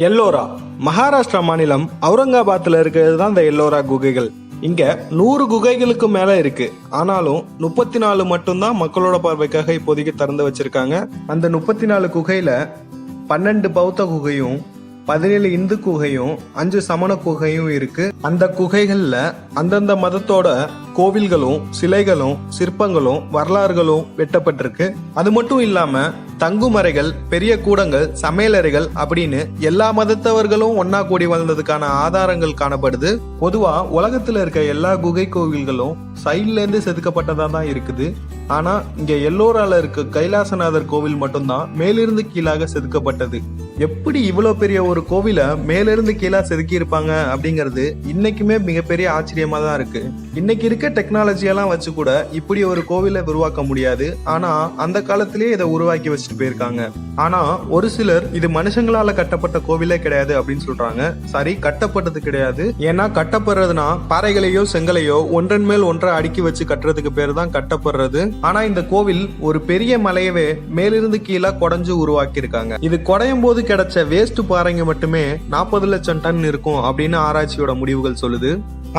எல்லோரா மகாராஷ்டிரா மாநிலம் அவுரங்காபாத்ல இருக்கிறது தான் இந்த எல்லோரா குகைகள். இங்க 100 குகைகளுக்கு மேல இருக்கு. ஆனாலும் 34 மட்டும்தான் மக்களோட பார்வைக்காக இப்போதைக்கு திறந்து வச்சிருக்காங்க. அந்த 34 குகையில 12 பௌத்த குகையும் 17 இந்து குகையும் 5 சமண குகையும் இருக்கு. அந்த குகைகள்ல அந்தந்த மதத்தோட கோவில்களும் சிலைகளும் சிற்பங்களும் வரலாறுகளும் வெட்டப்பட்டிருக்கு. அது மட்டும் இல்லாம தங்குமறைகள், பெரிய கூடங்கள், சமையலறைகள் அப்படின்னு எல்லா மதத்தவர்களும் ஒன்னா கூடி வாழ்ந்ததுக்கான ஆதாரங்கள் காணப்படுது. பொதுவா உலகத்துல இருக்க எல்லா குகை கோவில்களும் சைட்ல இருந்து செதுக்கப்பட்டதா தான் இருக்குது. ஆனா இங்க எல்லோரால இருக்க கைலாசநாதர் கோவில் மட்டும்தான் மேலிருந்து கீழாக செதுக்கப்பட்டது. எப்படி இவ்வளவு பெரிய ஒரு கோவிலை மேலிருந்து கீழா செதுக்கி இருப்பாங்க அப்படிங்கிறது இன்னைக்குமே மிகப்பெரிய ஆச்சரியமா தான் இருக்கு. இன்னைக்கு இருக்க டெக்னாலஜியெல்லாம் வச்சு கூட இப்படி ஒரு கோவிலை உருவாக்க முடியாது. ஆனா அந்த காலத்திலேயே இதை உருவாக்கி வச்சுட்டு போயிருக்காங்க. ஆனா ஒரு சிலர் இது மனுஷங்களால கட்டப்பட்ட கோவிலே கிடையாது அப்படின்னு சொல்றாங்க. சரி, கட்டப்பட்டது கிடையாது. ஏன்னா கட்டப்படுறதுனா பாறைகளையோ செங்கலையோ ஒன்றன் மேல் ஒன்றை அடுக்கி வச்சு கட்டுறதுக்கு பேர் தான் கட்டப்படுறது. ஆனா இந்த கோவில் ஒரு பெரிய மலையவே மேலிருந்து கீழே குடைஞ்சு உருவாக்கி இருக்காங்க. இது குடையும் போது கிடைச்ச வேஸ்ட் பாறைங்க மட்டுமே 40 லட்சம் டன் இருக்கும் அப்படின்னு ஆராய்ச்சியோட முடிவுகள் சொல்லுது.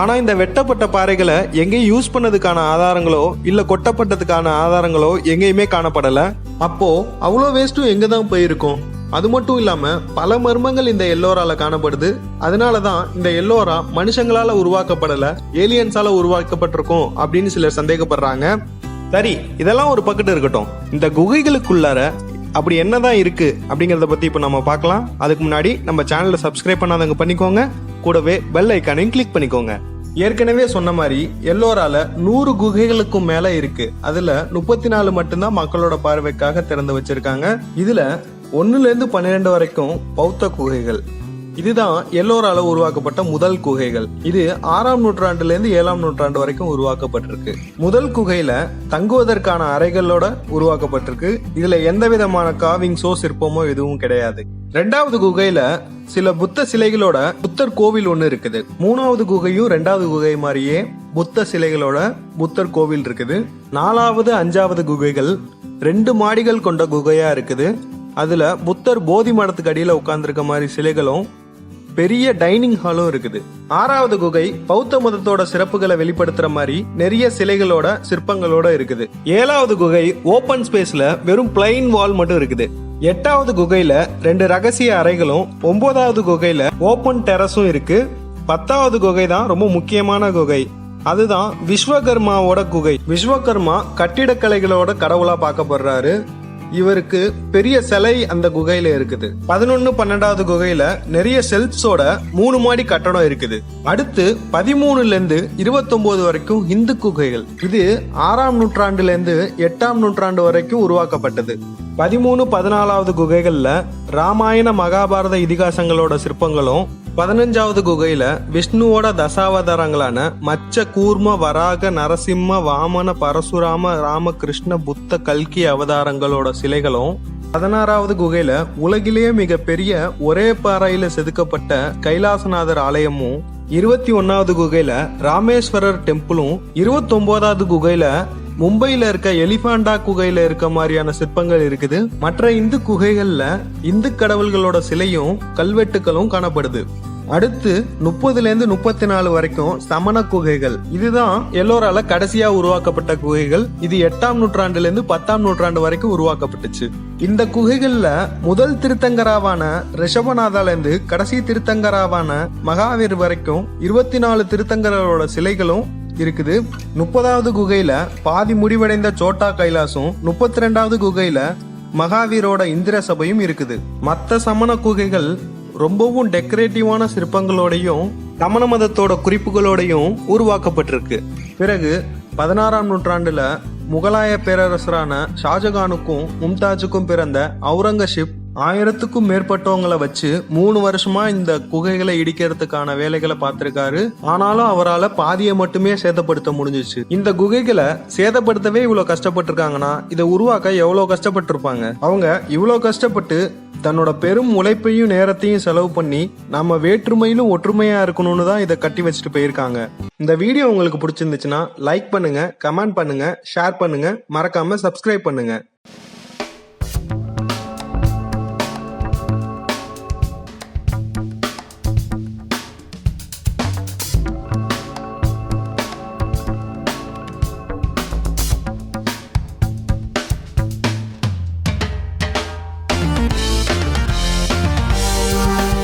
ஆனா இந்த வெட்டப்பட்ட பாறைகளை எங்கேயும் யூஸ் பண்ணதுக்கான ஆதாரங்களோ இல்ல கொட்டப்பட்டதுக்கான ஆதாரங்களோ எங்கேயுமே காணப்படல. அப்போ அவ்வளோ வேஸ்ட்டும் எங்க தான் போயிருக்கும்? அது மட்டும் இல்லாம பல மர்மங்கள் இந்த எல்லோரால காணப்படுது. அதனாலதான் இந்த எல்லோரா மனுஷங்களால உருவாக்கப்படல, ஏலியன்ஸால உருவாக்கப்பட்டிருக்கும் அப்படின்னு சிலர் சந்தேகப்படுறாங்க. சரி, இதெல்லாம் ஒரு பக்கத்து இருக்கட்டும். இந்த குகைகளுக்குள்ளார அப்படி என்னதான் இருக்கு அப்படிங்கறத பத்தி இப்ப நம்ம பார்க்கலாம். அதுக்கு முன்னாடி நம்ம சேனலை சப்ஸ்கிரைப் பண்ணாதவங்க பண்ணிக்கோங்க. கூடவே பெல் ஐக்கானையும் கிளிக் பண்ணிக்கோங்க. ஏற்கனவே சொன்ன மாதிரி எல்லோரால 100 குகைகளுக்கும் மேல இருக்கு. அதுல 34 மட்டும்தான் மக்களோட பார்வைக்காக திறந்து வச்சிருக்காங்க. இதுல 1ல இருந்து 12 வரைக்கும் பௌத்த குகைகள். இதுதான் எல்லோரால உருவாக்கப்பட்ட முதல் குகைகள். இது 6ஆம் நூற்றாண்டுல இருந்து 7ஆம் நூற்றாண்டு வரைக்கும் உருவாக்கப்பட்டிருக்கு. முதல் குகையில தங்குவதற்கான அறைகளோட உருவாக்கப்பட்டிருக்கு. இதுல எந்த விதமான காவிங்ஸோ சிற்பமோ எதுவும் கிடையாது. 2வது குகையில சில புத்த சிலைகளோட புத்தர் கோவில் ஒண்ணு இருக்குது. 3வது குகையும் 2வது குகை மாதிரியே புத்த சிலைகளோட புத்தர் கோவில் இருக்குது. 4வது 5வது குகைகள் 2 மாடிகள் கொண்ட குகையா இருக்குது. அதுல புத்தர் போதி மரத்துக்கு அடியில உட்கார்ந்துருக்க மாதிரி சிலைகளும் பெரிய டைனிங் ஹாலும் இருக்குது. 6வது குகை பௌத்த மதத்தோட சிறப்புகளை வெளிப்படுத்துற மாதிரி நிறைய சிலைகளோட சிற்பங்களோட இருக்குது. 7வது குகை ஓபன் ஸ்பேஸ்ல வெறும் பிளைன் வால் மட்டும் இருக்குது. 8வது குகையில 2 ரகசிய அறைகளும் 9வது குகையில ஓபன் டெரஸும் இருக்கு. 10வது குகை தான் ரொம்ப முக்கியமான குகை. அதுதான் விஸ்வகர்மாவோட குகை. விஸ்வகர்மா கட்டிடக்கலைகளோட கடவுளா பார்க்கப்படுறாரு. இவருக்கு பெரிய சிலை அந்த குகையில இருக்குது. 11, 12வது குகையில நிறைய செல்ஃப்ஸோட 3 மாடி கட்டடம் இருக்குது. அடுத்து 13ல இருந்து 29 வரைக்கும் இந்து குகைகள். இது 6ஆம் நூற்றாண்டுல இருந்து 8ஆம் நூற்றாண்டு வரைக்கும் உருவாக்கப்பட்டது. 13, 14வது குகைகள்ல ராமாயண மகாபாரத இதிகாசங்களோட சிற்பங்களும் 15வது குகையில விஷ்ணுவோட தசாவதாரங்களான மச்ச, கூர்ம, வராக, நரசிம்ம, வாமன, பரசுராம, ராமகிருஷ்ண, புத்த, கல்கி அவதாரங்களோட சிலைகளும் 16வது குகையில உலகிலேயே மிக பெரிய ஒரே பாறையில செதுக்கப்பட்ட கைலாசநாதர் ஆலயமும் 21வது குகையில ராமேஸ்வரர் டெம்பிளும் 29வது குகையில மும்பையில இருக்க எலிபாண்டா குகையில இருக்க மாதிரியான சிற்பங்கள் இருக்குது. மற்ற இந்து குகைகள்ல இந்து கடவுள்களோட சிலையும் கல்வெட்டுகளும் காணப்படுது. அடுத்து 30ல இருந்து 34 வரைக்கும் சமண குகைகள். இதுதான் எல்லோரால கடைசியா உருவாக்கப்பட்ட குகைகள். இது 8ஆம் நூற்றாண்டுல இருந்து 10ஆம் நூற்றாண்டு வரைக்கும் உருவாக்கப்பட்டுச்சு. இந்த குகைகள்ல முதல் திருத்தங்கராவான ரிஷபநாதால இருந்து கடைசி திருத்தங்கராவான மகாவீர் வரைக்கும் 24 திருத்தங்கரோட சிலைகளும் இருக்குது. 30வது குகையில பாதி முடிவடைந்த சோட்டா கைலாசும் 32வது குகையில மகாவீரோட இந்திர சபையும் இருக்குது. மற்ற சமண குகைகள் ரொம்பவும் டெக்கரேட்டிவான சிற்பங்களோடையும் சமண மதத்தோட குறிப்புகளோடையும் உருவாக்கப்பட்டிருக்கு. பிறகு 16ஆம் நூற்றாண்டுல முகலாய பேரரசரான ஷாஜகானுக்கும் மும்தாஜுக்கும் பிறந்த அவுரங்கசீப் 1000க்கும் மேற்பட்டவங்களை வச்சு 3 வருஷமா இந்த குகைகளை இடிக்கிறதுக்கான வேலைகளை பார்த்திருக்காரு. ஆனாலும் அவரால் பாதியை மட்டுமே சேதப்படுத்த முடிஞ்சிச்சு. இந்த குகைகளை சேதப்படுத்தவே இவ்வளவு கஷ்டப்பட்டிருக்காங்கன்னா இதை உருவாக்க எவ்வளவு கஷ்டப்பட்டிருப்பாங்க. அவங்க இவ்வளவு கஷ்டப்பட்டு தன்னோட பெரும் உழைப்பையும் நேரத்தையும் செலவு பண்ணி நம்ம வேற்றுமையிலும் ஒற்றுமையா இருக்கணும்னு தான் இதை கட்டி வச்சுட்டு போயிருக்காங்க. இந்த வீடியோ உங்களுக்கு பிடிச்சிருந்துச்சுன்னா லைக் பண்ணுங்க, கமெண்ட் பண்ணுங்க, ஷேர் பண்ணுங்க, மறக்காம சப்ஸ்கிரைப் பண்ணுங்க.